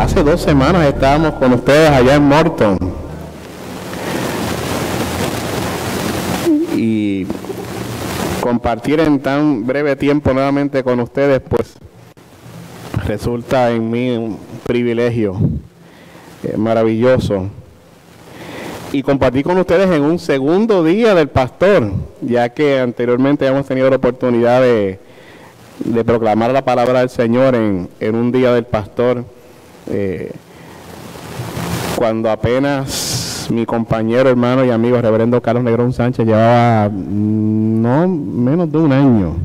hace 2 semanas estábamos con ustedes allá en Morton. Y compartir en tan breve tiempo nuevamente con ustedes, pues resulta en mí un privilegio maravilloso. Y compartir con ustedes en un segundo día del pastor, ya que anteriormente hemos tenido la oportunidad de proclamar la palabra del Señor en un día del pastor, cuando apenas mi compañero, hermano y amigo, reverendo Carlos Negrón Sánchez, llevaba no menos de un año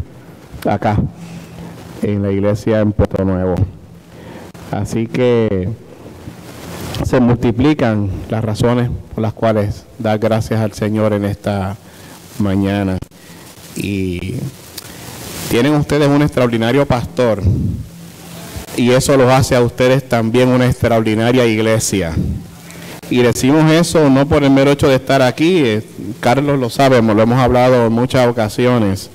acá, en la iglesia en Puerto Nuevo. Así que se multiplican las razones por las cuales dar gracias al Señor en esta mañana. Y tienen ustedes un extraordinario pastor, y eso los hace a ustedes también una extraordinaria iglesia. Y decimos eso no por el mero hecho de estar aquí, Carlos lo sabe, lo hemos hablado en muchas ocasiones.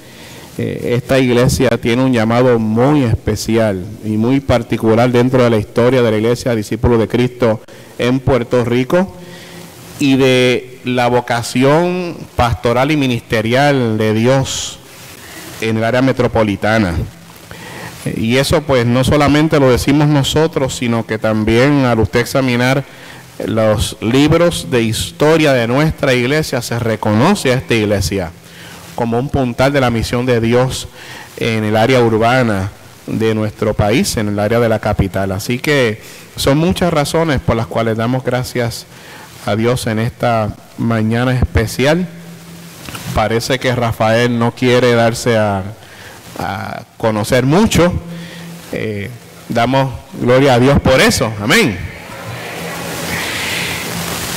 Esta iglesia tiene un llamado muy especial y muy particular dentro de la historia de la iglesia Discípulos de Cristo en Puerto Rico, y de la vocación pastoral y ministerial de Dios en el área metropolitana. Y eso pues no solamente lo decimos nosotros, sino que también al usted examinar los libros de historia de nuestra iglesia, se reconoce a esta iglesia como un puntal de la misión de Dios en el área urbana de nuestro país, en el área de la capital. Así que son muchas razones por las cuales damos gracias a Dios en esta mañana especial. Parece que Rafael no quiere darse a conocer mucho. Damos gloria a Dios por eso. Amén.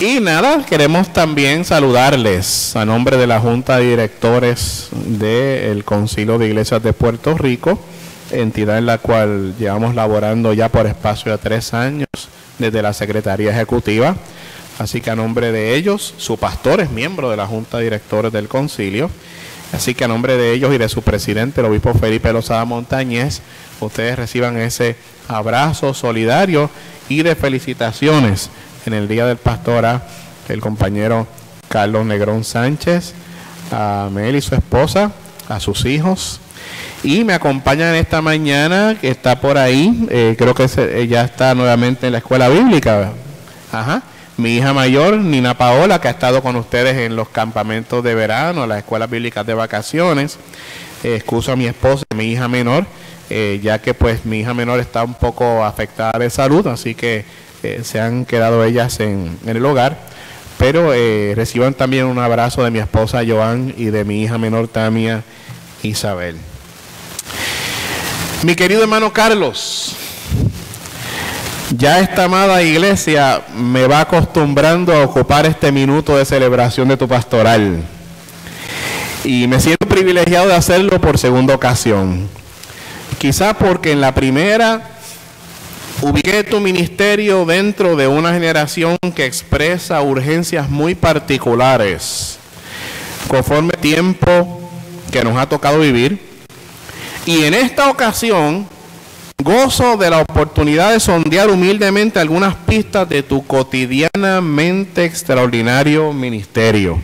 Y nada, queremos también saludarles a nombre de la Junta de Directores del Concilio de Iglesias de Puerto Rico, entidad en la cual llevamos laborando ya por espacio de 3 años desde la Secretaría Ejecutiva. Así que a nombre de ellos, su pastor es miembro de la Junta de Directores del Concilio. Así que a nombre de ellos y de su presidente, el obispo Felipe Lozada Montañez, ustedes reciban ese abrazo solidario y de felicitaciones en el Día del Pastor a el compañero Carlos Negrón Sánchez, a Mel y su esposa, a sus hijos. Y me acompañan esta mañana, que está por ahí, creo que ya está nuevamente en la escuela bíblica. Ajá. Mi hija mayor, Nina Paola, que ha estado con ustedes en los campamentos de verano, las escuelas bíblicas de vacaciones. Excuso a mi esposa, mi hija menor, ya que pues mi hija menor está un poco afectada de salud, así que se han quedado ellas en el hogar. Pero reciban también un abrazo de mi esposa Joan y de mi hija menor Tamia Isabel. Mi querido hermano Carlos, ya esta amada iglesia me va acostumbrando a ocupar este minuto de celebración de tu pastoral. Y me siento privilegiado de hacerlo por segunda ocasión. Quizás porque en la primera ubiqué tu ministerio dentro de una generación que expresa urgencias muy particulares, conforme tiempo que nos ha tocado vivir. Y en esta ocasión gozo de la oportunidad de sondear humildemente algunas pistas de tu cotidianamente extraordinario ministerio.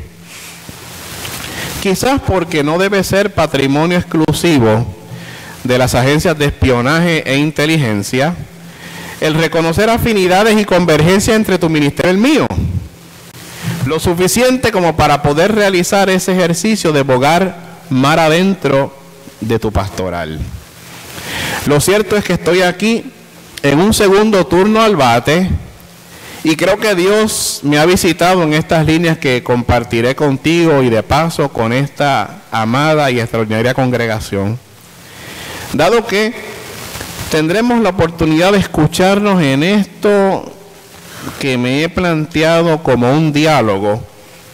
Quizás porque no debe ser patrimonio exclusivo de las agencias de espionaje e inteligencia el reconocer afinidades y convergencia entre tu ministerio y el mío, lo suficiente como para poder realizar ese ejercicio de bogar mar adentro de tu pastoral. Lo cierto es que estoy aquí en un segundo turno al bate, y creo que Dios me ha visitado en estas líneas que compartiré contigo y de paso con esta amada y extraordinaria congregación, dado que tendremos la oportunidad de escucharnos en esto que me he planteado como un diálogo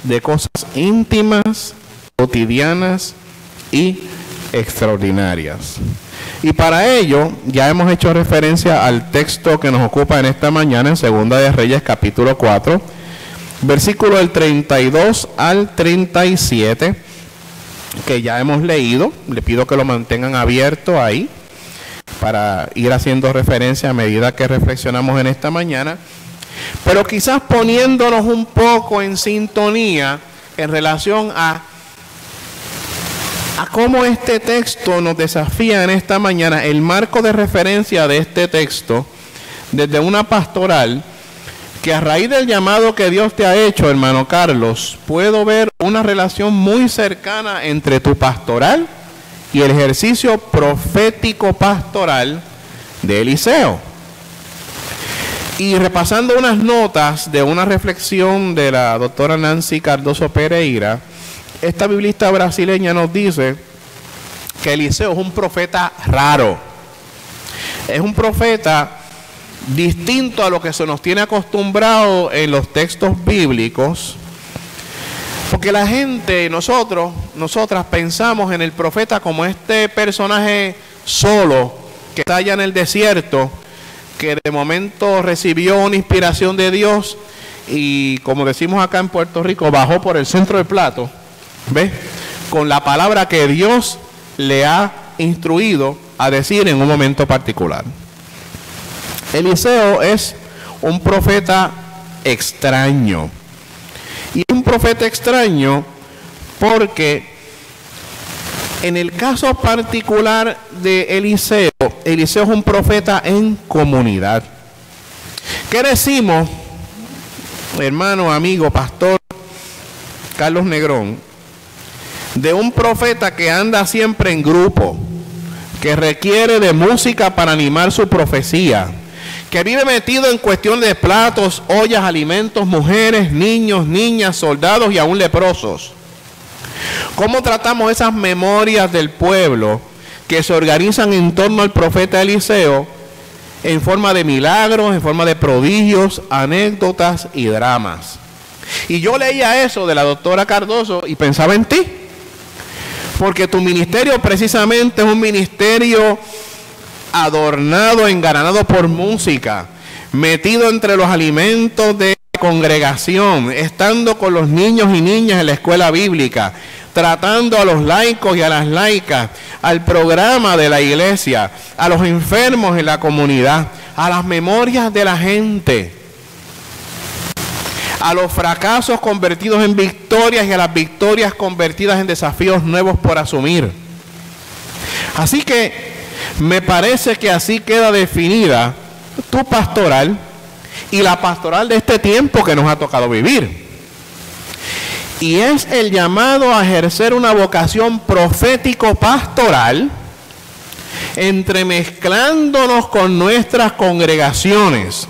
de cosas íntimas, cotidianas y extraordinarias. Y para ello ya hemos hecho referencia al texto que nos ocupa en esta mañana en Segunda de Reyes capítulo 4, versículo del 32 al 37, que ya hemos leído. Le pido que lo mantengan abierto ahí para ir haciendo referencia a medida que reflexionamos en esta mañana, pero quizás poniéndonos un poco en sintonía en relación a cómo este texto nos desafía en esta mañana, el marco de referencia de este texto, desde una pastoral, que a raíz del llamado que Dios te ha hecho, hermano Carlos, puedo ver una relación muy cercana entre tu pastoral y el ejercicio profético pastoral de Eliseo. Y repasando unas notas de una reflexión de la doctora Nancy Cardoso Pereira, esta biblista brasileña nos dice que Eliseo es un profeta raro. Es un profeta distinto a lo que se nos tiene acostumbrado en los textos bíblicos, porque la gente, nosotras pensamos en el profeta como este personaje solo, que está allá en el desierto, que de momento recibió una inspiración de Dios y, como decimos acá en Puerto Rico, bajó por el centro del plato, ¿ves? Con la palabra que Dios le ha instruido a decir en un momento particular. Eliseo es un profeta extraño. Y es un profeta extraño porque en el caso particular de Eliseo, Eliseo es un profeta en comunidad. ¿Qué decimos, hermano, amigo, pastor Carlos Negrón, de un profeta que anda siempre en grupo, que requiere de música para animar su profecía, que vive metido en cuestión de platos, ollas, alimentos, mujeres, niños, niñas, soldados y aún leprosos? ¿Cómo tratamos esas memorias del pueblo que se organizan en torno al profeta Eliseo en forma de milagros, en forma de prodigios, anécdotas y dramas? Y yo leía eso de la doctora Cardoso y pensaba en ti, porque tu ministerio precisamente es un ministerio adornado, engalanado por música, metido entre los alimentos de congregación, estando con los niños y niñas en la escuela bíblica, tratando a los laicos y a las laicas, al programa de la iglesia, a los enfermos en la comunidad, a las memorias de la gente, a los fracasos convertidos en victorias y a las victorias convertidas en desafíos nuevos por asumir. Así que me parece que así queda definida tu pastoral y la pastoral de este tiempo que nos ha tocado vivir. Y es el llamado a ejercer una vocación profético-pastoral, entremezclándonos con nuestras congregaciones,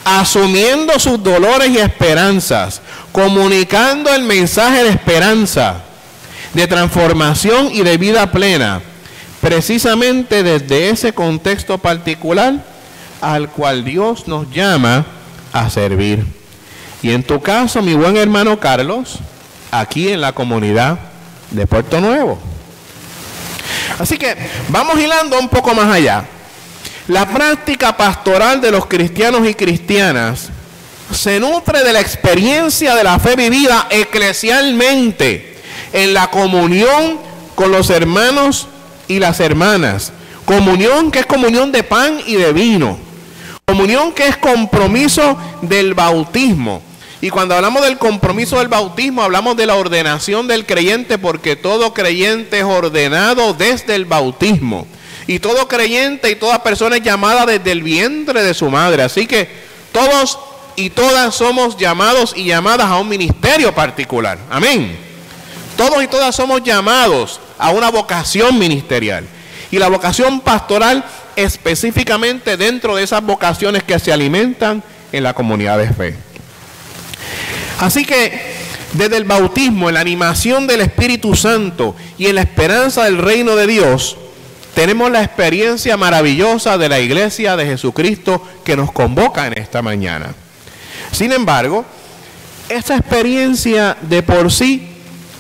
asumiendo sus dolores y esperanzas, comunicando el mensaje de esperanza, de transformación y de vida plena, precisamente desde ese contexto particular al cual Dios nos llama a servir. Y en tu caso, mi buen hermano Carlos, aquí en la comunidad de Puerto Nuevo. Así que vamos hilando un poco más allá. La práctica pastoral de los cristianos y cristianas se nutre de la experiencia de la fe vivida eclesialmente en la comunión con los hermanos y las hermanas. Comunión que es comunión de pan y de vino. Comunión que es compromiso del bautismo. Y cuando hablamos del compromiso del bautismo, hablamos de la ordenación del creyente, porque todo creyente es ordenado desde el bautismo. Y todo creyente y toda persona es llamada desde el vientre de su madre. Así que todos y todas somos llamados y llamadas a un ministerio particular. Amén. Todos y todas somos llamados a una vocación ministerial. Y la vocación pastoral específicamente dentro de esas vocaciones que se alimentan en la comunidad de fe. Así que desde el bautismo, en la animación del Espíritu Santo y en la esperanza del reino de Dios, tenemos la experiencia maravillosa de la iglesia de Jesucristo que nos convoca en esta mañana. Sin embargo, esta experiencia de por sí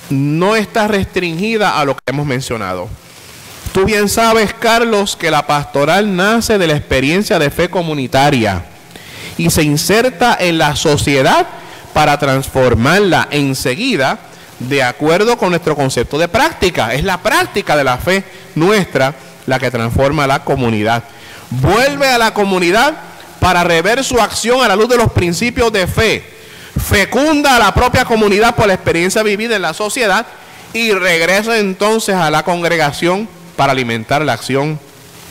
no está restringida a lo que hemos mencionado. Tú bien sabes, Carlos, que la pastoral nace de la experiencia de fe comunitaria y se inserta en la sociedad para transformarla enseguida de acuerdo con nuestro concepto de práctica. Es la práctica de la fe nuestra la que transforma la comunidad. Vuelve a la comunidad para rever su acción a la luz de los principios de fe. Fecunda a la propia comunidad por la experiencia vivida en la sociedad y regresa entonces a la congregación para alimentar la acción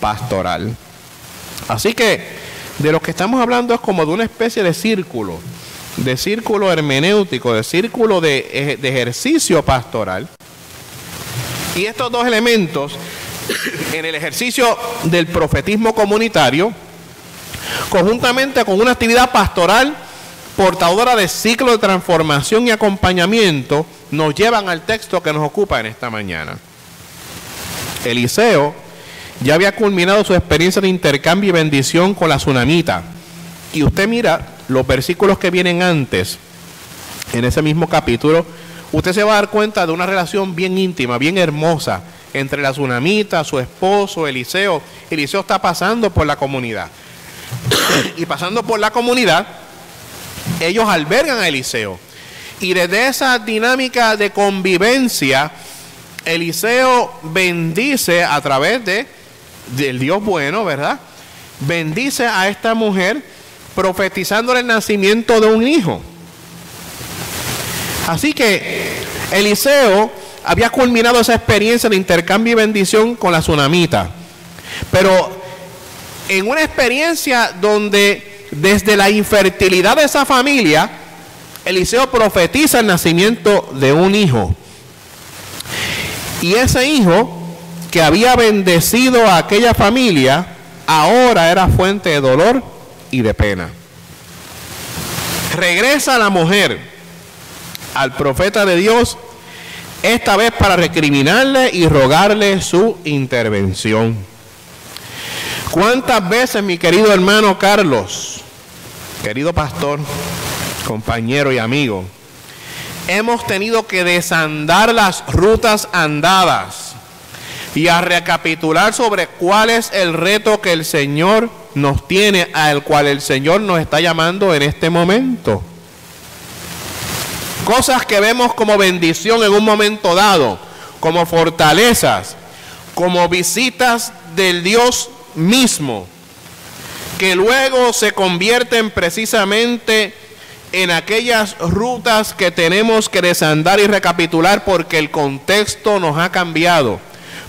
pastoral. Así que de lo que estamos hablando es como de una especie de círculo hermenéutico, de círculo de ejercicio pastoral. Y estos dos elementos, en el ejercicio del profetismo comunitario, conjuntamente con una actividad pastoral portadora de ciclo de transformación y acompañamiento, nos llevan al texto que nos ocupa en esta mañana. Eliseo ya había culminado su experiencia de intercambio y bendición con la tsunamita. Y usted mira los versículos que vienen antes, en ese mismo capítulo, usted se va a dar cuenta de una relación bien íntima, bien hermosa, entre la tsunamita, su esposo, Eliseo. Eliseo está pasando por la comunidad. Y pasando por la comunidad, ellos albergan a Eliseo. Y desde esa dinámica de convivencia, Eliseo bendice a través del Dios bueno, ¿verdad? Bendice a esta mujer profetizándole el nacimiento de un hijo. Así que Eliseo había culminado esa experiencia de intercambio y bendición con la tsunamita. Pero en una experiencia donde desde la infertilidad de esa familia, Eliseo profetiza el nacimiento de un hijo. Y ese hijo que había bendecido a aquella familia, ahora era fuente de dolor y de pena. Regresa la mujer al profeta de Dios, esta vez para recriminarle y rogarle su intervención. ¿Cuántas veces, mi querido hermano Carlos, querido pastor, compañero y amigo, hemos tenido que desandar las rutas andadas y a recapitular sobre cuál es el reto que el Señor nos tiene, al cual el Señor nos está llamando en este momento? Cosas que vemos como bendición en un momento dado, como fortalezas, como visitas del Dios mismo, que luego se convierten precisamente en aquellas rutas que tenemos que desandar y recapitular porque el contexto nos ha cambiado,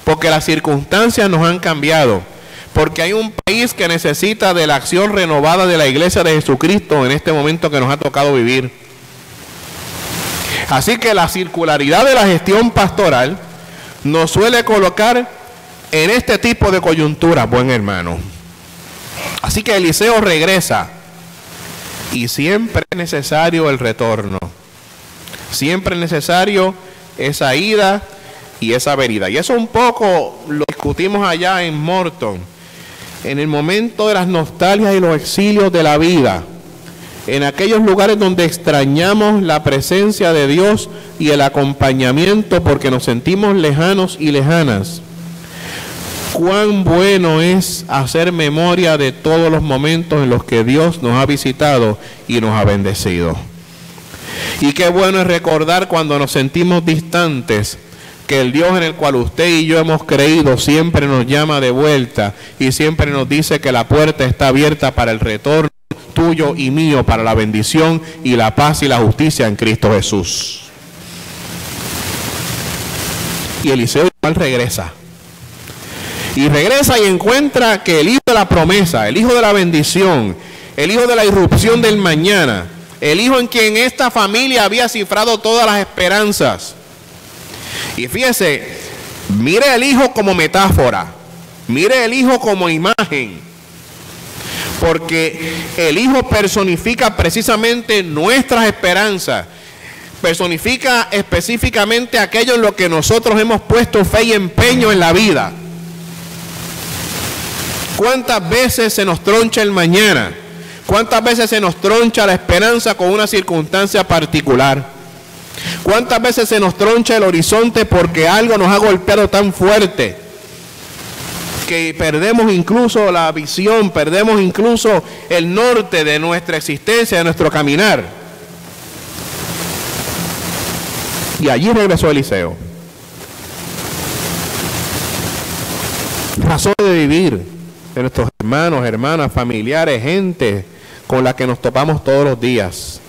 porque las circunstancias nos han cambiado, porque hay un país que necesita de la acción renovada de la Iglesia de Jesucristo en este momento que nos ha tocado vivir. Así que la circularidad de la gestión pastoral nos suele colocar en este tipo de coyuntura, buen hermano. Así que Eliseo regresa y siempre es necesario el retorno. Siempre es necesario esa ida y esa venida. Y eso un poco lo discutimos allá en Morton, en el momento de las nostalgias y los exilios de la vida, en aquellos lugares donde extrañamos la presencia de Dios y el acompañamiento porque nos sentimos lejanos y lejanas. Cuán bueno es hacer memoria de todos los momentos en los que Dios nos ha visitado y nos ha bendecido. Y qué bueno es recordar cuando nos sentimos distantes, que el Dios en el cual usted y yo hemos creído siempre nos llama de vuelta y siempre nos dice que la puerta está abierta para el retorno tuyo y mío, para la bendición y la paz y la justicia en Cristo Jesús. Y Eliseo igual regresa. Y regresa y encuentra que el hijo de la promesa, el hijo de la bendición, el hijo de la irrupción del mañana, el hijo en quien esta familia había cifrado todas las esperanzas. Y fíjese, mire el hijo como metáfora, mire el hijo como imagen, porque el hijo personifica precisamente nuestras esperanzas, personifica específicamente aquello en lo que nosotros hemos puesto fe y empeño en la vida. ¿Cuántas veces se nos troncha el mañana? ¿Cuántas veces se nos troncha la esperanza con una circunstancia particular? ¿Cuántas veces se nos troncha el horizonte porque algo nos ha golpeado tan fuerte que perdemos incluso la visión, perdemos incluso el norte de nuestra existencia, de nuestro caminar? Y allí regresó Eliseo. razones de vivir de nuestros hermanos, hermanas, familiares, gente con la que nos topamos todos los días.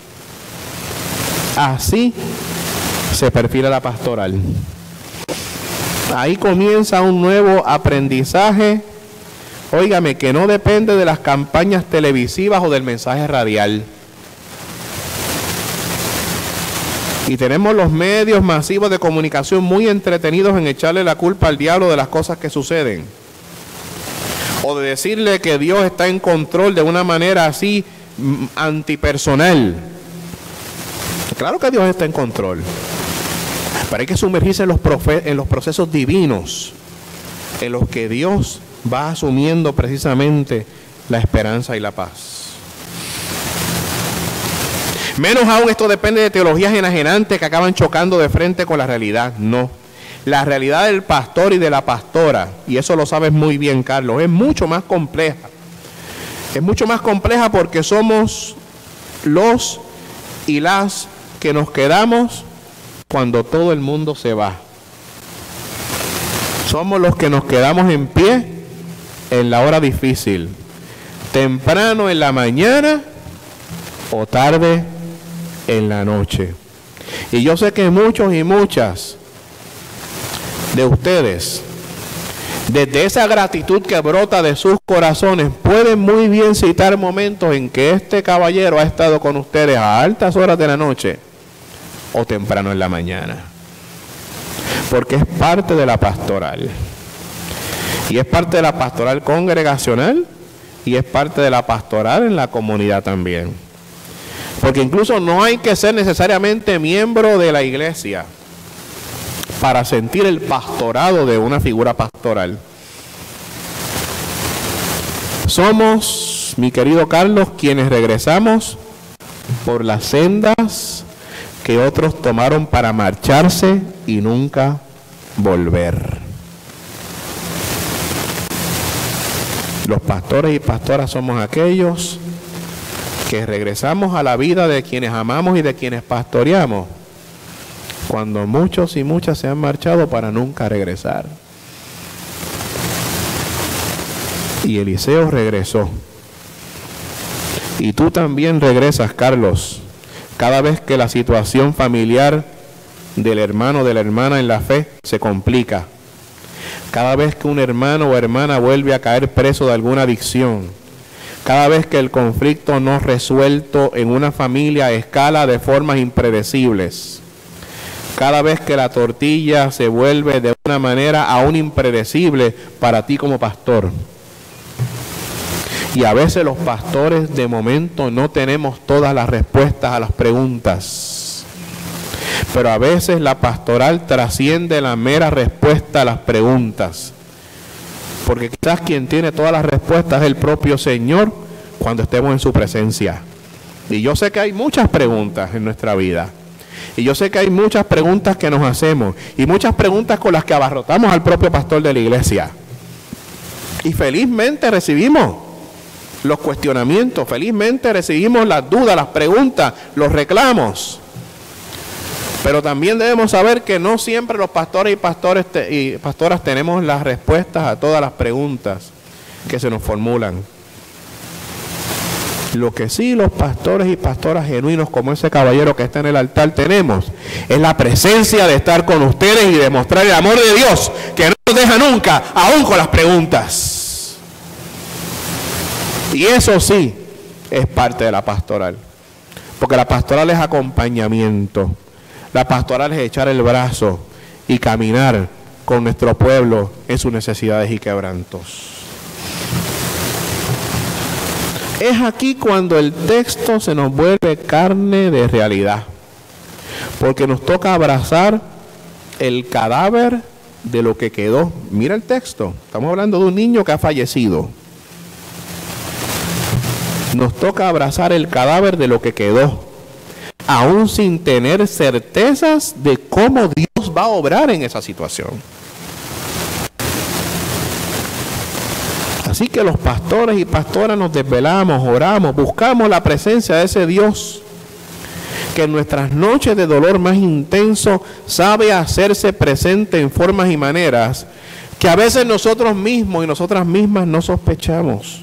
Así se perfila la pastoral. Ahí comienza un nuevo aprendizaje, óigame, que no depende de las campañas televisivas o del mensaje radial. Y tenemos los medios masivos de comunicación muy entretenidos en echarle la culpa al diablo de las cosas que suceden. O de decirle que Dios está en control de una manera así antipersonal. Claro que Dios está en control. Pero hay que sumergirse en los procesos divinos, en los que Dios va asumiendo precisamente la esperanza y la paz. Menos aún esto depende de teologías enajenantes que acaban chocando de frente con la realidad. No. La realidad del pastor y de la pastora, y eso lo sabes muy bien, Carlos, es mucho más compleja. Es mucho más compleja porque somos los y las que nos quedamos cuando todo el mundo se va. Somos los que nos quedamos en pie en la hora difícil, temprano en la mañana o tarde en la noche. Y yo sé que muchos y muchas de ustedes, desde esa gratitud que brota de sus corazones, pueden muy bien citar momentos en que este caballero ha estado con ustedes a altas horas de la noche o temprano en la mañana, porque es parte de la pastoral, y es parte de la pastoral congregacional, y es parte de la pastoral en la comunidad también, porque incluso no hay que ser necesariamente miembro de la iglesia para sentir el pastorado de una figura pastoral. Somos, mi querido Carlos, quienes regresamos por las sendas que otros tomaron para marcharse y nunca volver. Los pastores y pastoras somos aquellos que regresamos a la vida de quienes amamos y de quienes pastoreamos, cuando muchos y muchas se han marchado para nunca regresar. Y Eliseo regresó. Y tú también regresas, Carlos, cada vez que la situación familiar del hermano o de la hermana en la fe se complica. Cada vez que un hermano o hermana vuelve a caer preso de alguna adicción. Cada vez que el conflicto no resuelto en una familia escala de formas impredecibles. Cada vez que la tortilla se vuelve de una manera aún impredecible para ti como pastor. Y a veces los pastores de momento no tenemos todas las respuestas a las preguntas. Pero a veces la pastoral trasciende la mera respuesta a las preguntas. Porque quizás quien tiene todas las respuestas es el propio Señor cuando estemos en su presencia. Y yo sé que hay muchas preguntas en nuestra vida. Y yo sé que hay muchas preguntas que nos hacemos y muchas preguntas con las que abarrotamos al propio pastor de la iglesia. Y felizmente recibimos los cuestionamientos, felizmente recibimos las dudas, las preguntas, los reclamos. Pero también debemos saber que no siempre los pastores y pastoras tenemos las respuestas a todas las preguntas que se nos formulan. Lo que sí los pastores y pastoras genuinos como ese caballero que está en el altar tenemos es la presencia de estar con ustedes y demostrar el amor de Dios que no nos deja nunca, aún con las preguntas. Y eso sí es parte de la pastoral, porque la pastoral es acompañamiento, la pastoral es echar el brazo y caminar con nuestro pueblo en sus necesidades y quebrantos. Es aquí cuando el texto se nos vuelve carne de realidad, porque nos toca abrazar el cadáver de lo que quedó. Mira el texto, estamos hablando de un niño que ha fallecido. Nos toca abrazar el cadáver de lo que quedó, aún sin tener certezas de cómo Dios va a obrar en esa situación. Así que los pastores y pastoras nos desvelamos, oramos, buscamos la presencia de ese Dios que en nuestras noches de dolor más intenso sabe hacerse presente en formas y maneras que a veces nosotros mismos y nosotras mismas no sospechamos.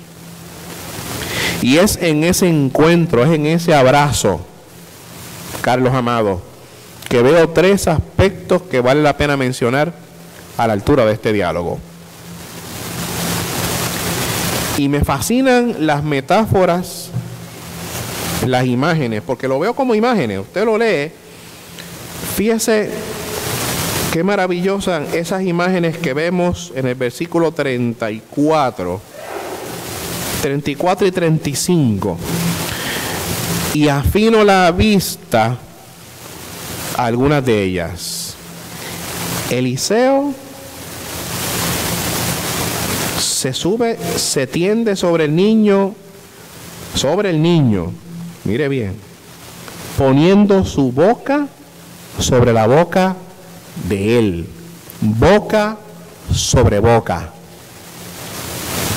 Y es en ese encuentro, es en ese abrazo, Carlos amado, que veo 3 aspectos que vale la pena mencionar a la altura de este diálogo. Y me fascinan las metáforas, las imágenes, porque lo veo como imágenes. Usted lo lee, fíjese qué maravillosas esas imágenes que vemos en el versículo 34 y 35. Y afino la vista a algunas de ellas. Eliseo se tiende sobre el niño, mire bien, poniendo su boca sobre la boca de él, boca sobre boca.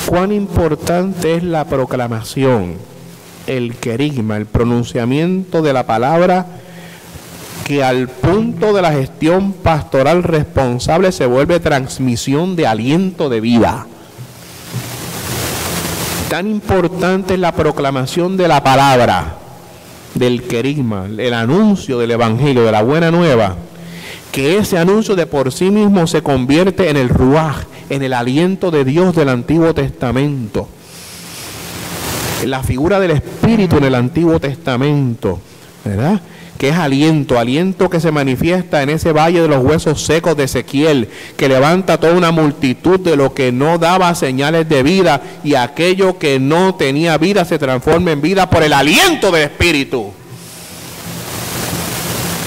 Cuán importante es la proclamación, el querigma, el pronunciamiento de la palabra, que al punto de la gestión pastoral responsable se vuelve transmisión de aliento de vida. Tan importante es la proclamación de la palabra, del querigma, el anuncio del evangelio, de la buena nueva, que ese anuncio de por sí mismo se convierte en el ruaj, en el aliento de Dios del Antiguo Testamento. La figura del Espíritu en el Antiguo Testamento, ¿verdad? Que es aliento, aliento que se manifiesta en ese valle de los huesos secos de Ezequiel, que levanta toda una multitud de lo que no daba señales de vida, y aquello que no tenía vida se transforma en vida por el aliento del Espíritu,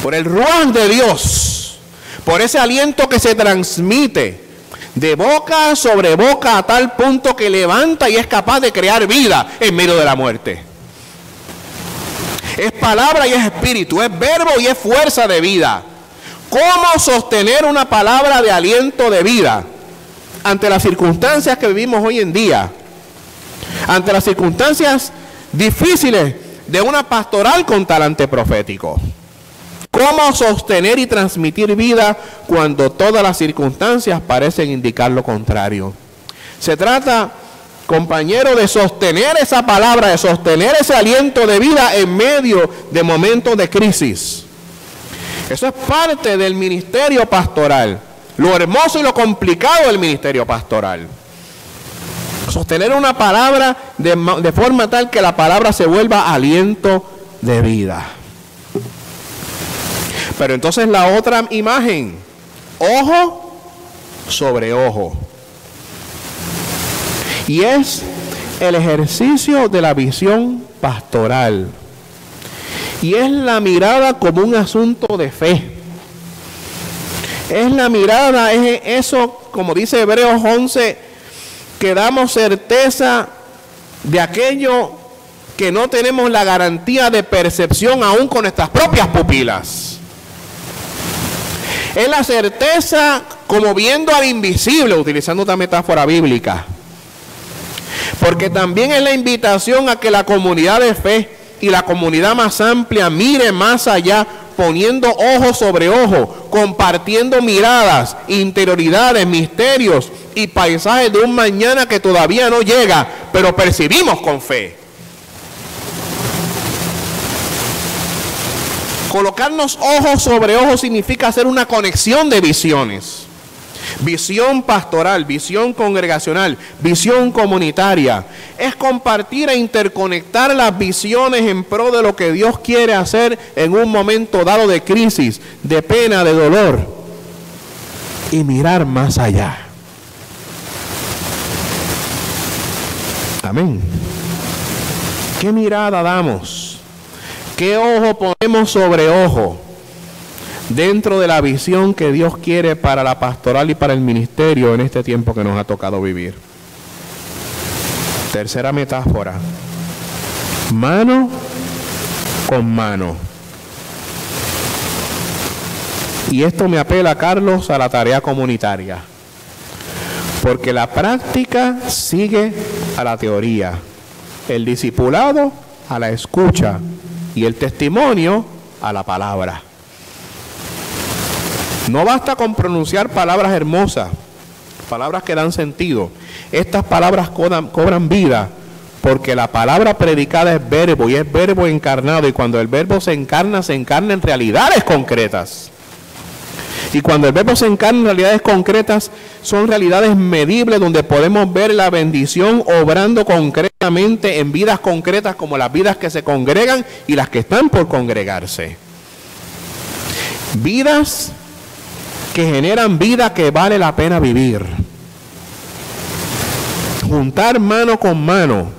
por el ruaj de Dios, por ese aliento que se transmite de boca sobre boca a tal punto que levanta y es capaz de crear vida en medio de la muerte. Es palabra y es espíritu, es verbo y es fuerza de vida. ¿Cómo sostener una palabra de aliento de vida ante las circunstancias que vivimos hoy en día? Ante las circunstancias difíciles de una pastoral con talante profético. ¿Cómo sostener y transmitir vida cuando todas las circunstancias parecen indicar lo contrario? Se trata, compañero, de sostener esa palabra, de sostener ese aliento de vida en medio de momentos de crisis. Eso es parte del ministerio pastoral, lo hermoso y lo complicado del ministerio pastoral. Sostener una palabra de forma tal que la palabra se vuelva aliento de vida. Pero entonces la otra imagen, ojo sobre ojo. Y es el ejercicio de la visión pastoral. Y es la mirada como un asunto de fe. Es la mirada, es eso, como dice Hebreos 11, que damos certeza de aquello que no tenemos la garantía de percepción aún con nuestras propias pupilas. Es la certeza como viendo al invisible, utilizando esta metáfora bíblica. Porque también es la invitación a que la comunidad de fe y la comunidad más amplia mire más allá, poniendo ojo sobre ojo, compartiendo miradas, interioridades, misterios y paisajes de un mañana que todavía no llega, pero percibimos con fe. Colocarnos ojos sobre ojos significa hacer una conexión de visiones. Visión pastoral, visión congregacional, visión comunitaria. Es compartir e interconectar las visiones en pro de lo que Dios quiere hacer en un momento dado de crisis, de pena, de dolor. Y mirar más allá. Amén. ¿Qué mirada damos? ¿Qué ojo ponemos sobre ojo dentro de la visión que Dios quiere para la pastoral y para el ministerio en este tiempo que nos ha tocado vivir? Tercera metáfora, mano con mano. Y esto me apela, Carlos, a la tarea comunitaria, porque la práctica sigue a la teoría, el discipulado a la escucha y el testimonio a la palabra. No basta con pronunciar palabras hermosas, palabras que dan sentido. Estas palabras cobran vida porque la palabra predicada es verbo y es verbo encarnado, y cuando el verbo se encarna en realidades concretas. Y cuando el verbo se encarna en realidades concretas, son realidades medibles donde podemos ver la bendición obrando concretamente en vidas concretas, como las vidas que se congregan y las que están por congregarse. Vidas que generan vida que vale la pena vivir. Juntar mano con mano,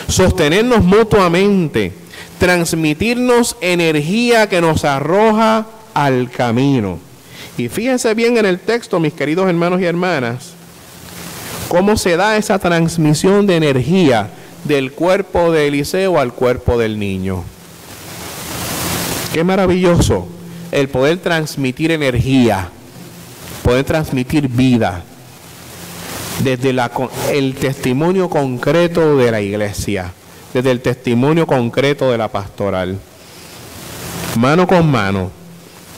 sostenernos mutuamente, transmitirnos energía que nos arroja al camino. Y fíjense bien en el texto, mis queridos hermanos y hermanas, cómo se da esa transmisión de energía del cuerpo de Eliseo al cuerpo del niño. Qué maravilloso el poder transmitir energía, poder transmitir vida desde el testimonio concreto de la iglesia, desde el testimonio concreto de la pastoral, mano con mano.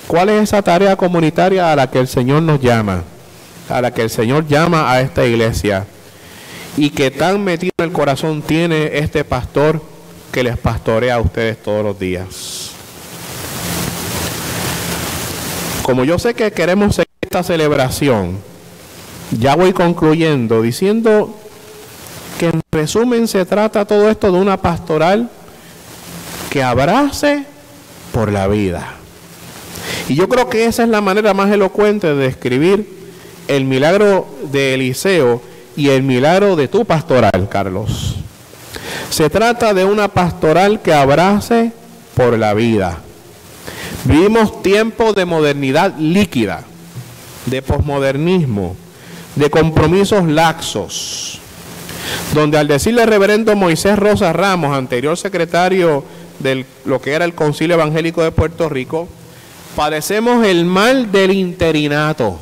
¿Cuál es esa tarea comunitaria a la que el Señor nos llama? A la que el Señor llama a esta iglesia, y que tan metido en el corazón tiene este pastor que les pastorea a ustedes todos los días. Como yo sé que queremos seguir esta celebración, ya voy concluyendo diciendo que en resumen se trata todo esto de una pastoral que abrace por la vida. Y yo creo que esa es la manera más elocuente de describir el milagro de Eliseo y el milagro de tu pastoral, Carlos. Se trata de una pastoral que abrace por la vida. Vivimos tiempos de modernidad líquida, de posmodernismo, de compromisos laxos, donde al decirle al reverendo Moisés Rosa Ramos, anterior secretario de lo que era el Concilio Evangélico de Puerto Rico, padecemos el mal del interinato,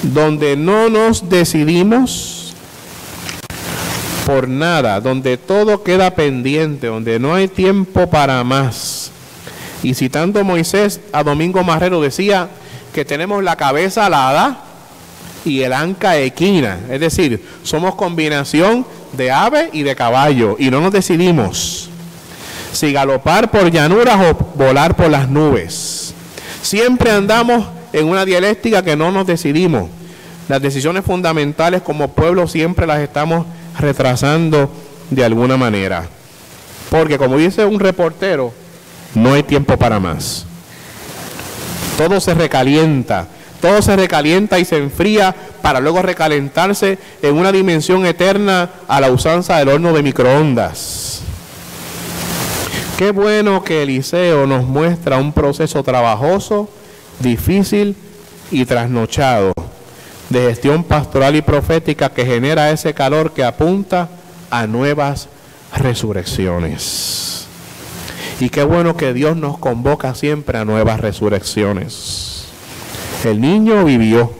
donde no nos decidimos por nada, donde todo queda pendiente, donde no hay tiempo para más. Y citando Moisés, a Domingo Marrero decía que tenemos la cabeza alada y el anca equina, es decir, somos combinación de ave y de caballo y no nos decidimos si galopar por llanuras o volar por las nubes. Siempre andamos en una dialéctica que no nos decidimos. Las decisiones fundamentales como pueblo siempre las estamos retrasando de alguna manera, porque como dice un reportero, no hay tiempo para más. Todo se recalienta y se enfría para luego recalentarse en una dimensión eterna a la usanza del horno de microondas. Qué bueno que Eliseo nos muestra un proceso trabajoso, difícil y trasnochado de gestión pastoral y profética que genera ese calor que apunta a nuevas resurrecciones. Y qué bueno que Dios nos convoca siempre a nuevas resurrecciones. El niño vivió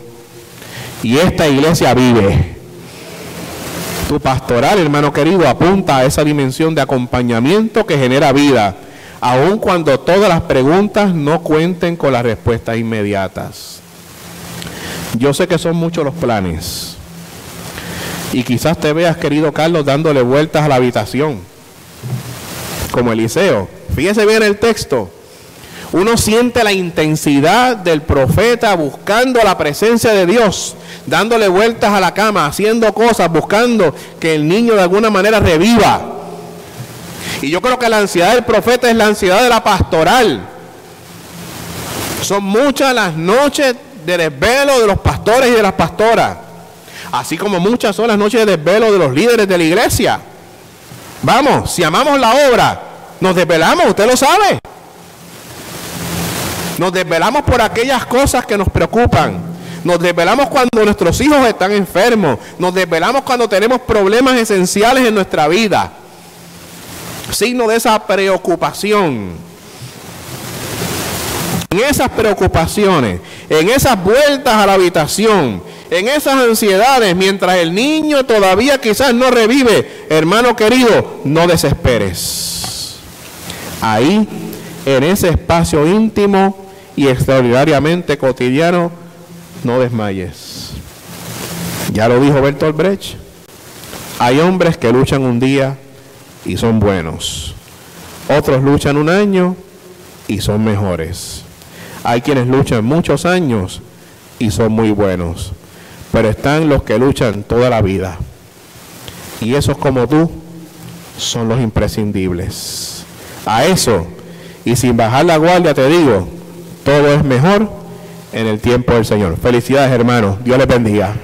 y esta iglesia vive. Tu pastoral, hermano querido, apunta a esa dimensión de acompañamiento que genera vida, aun cuando todas las preguntas no cuenten con las respuestas inmediatas. Yo sé que son muchos los planes y quizás te veas, querido Carlos, dándole vueltas a la habitación como Eliseo. Fíjese bien el texto. Uno siente la intensidad del profeta buscando la presencia de Dios, dándole vueltas a la cama, haciendo cosas, buscando que el niño de alguna manera reviva. Y yo creo que la ansiedad del profeta es la ansiedad de la pastoral. Son muchas las noches de desvelo de los pastores y de las pastoras, así como muchas son las noches de desvelo de los líderes de la iglesia. Vamos, si amamos la obra, nos desvelamos, usted lo sabe. Nos desvelamos por aquellas cosas que nos preocupan. Nos desvelamos cuando nuestros hijos están enfermos. Nos desvelamos cuando tenemos problemas esenciales en nuestra vida. Signo de esa preocupación. En esas preocupaciones, en esas vueltas a la habitación, en esas ansiedades, mientras el niño todavía quizás no revive, hermano querido, no desesperes. Ahí, en ese espacio íntimo y extraordinariamente cotidiano, no desmayes. Ya lo dijo Bertolt Brecht. Hay hombres que luchan un día y son buenos. Otros luchan un año y son mejores. Hay quienes luchan muchos años y son muy buenos. Pero están los que luchan toda la vida. Y esos como tú son los imprescindibles. A eso, y sin bajar la guardia, te digo, todo es mejor en el tiempo del Señor. Felicidades, hermanos. Dios les bendiga.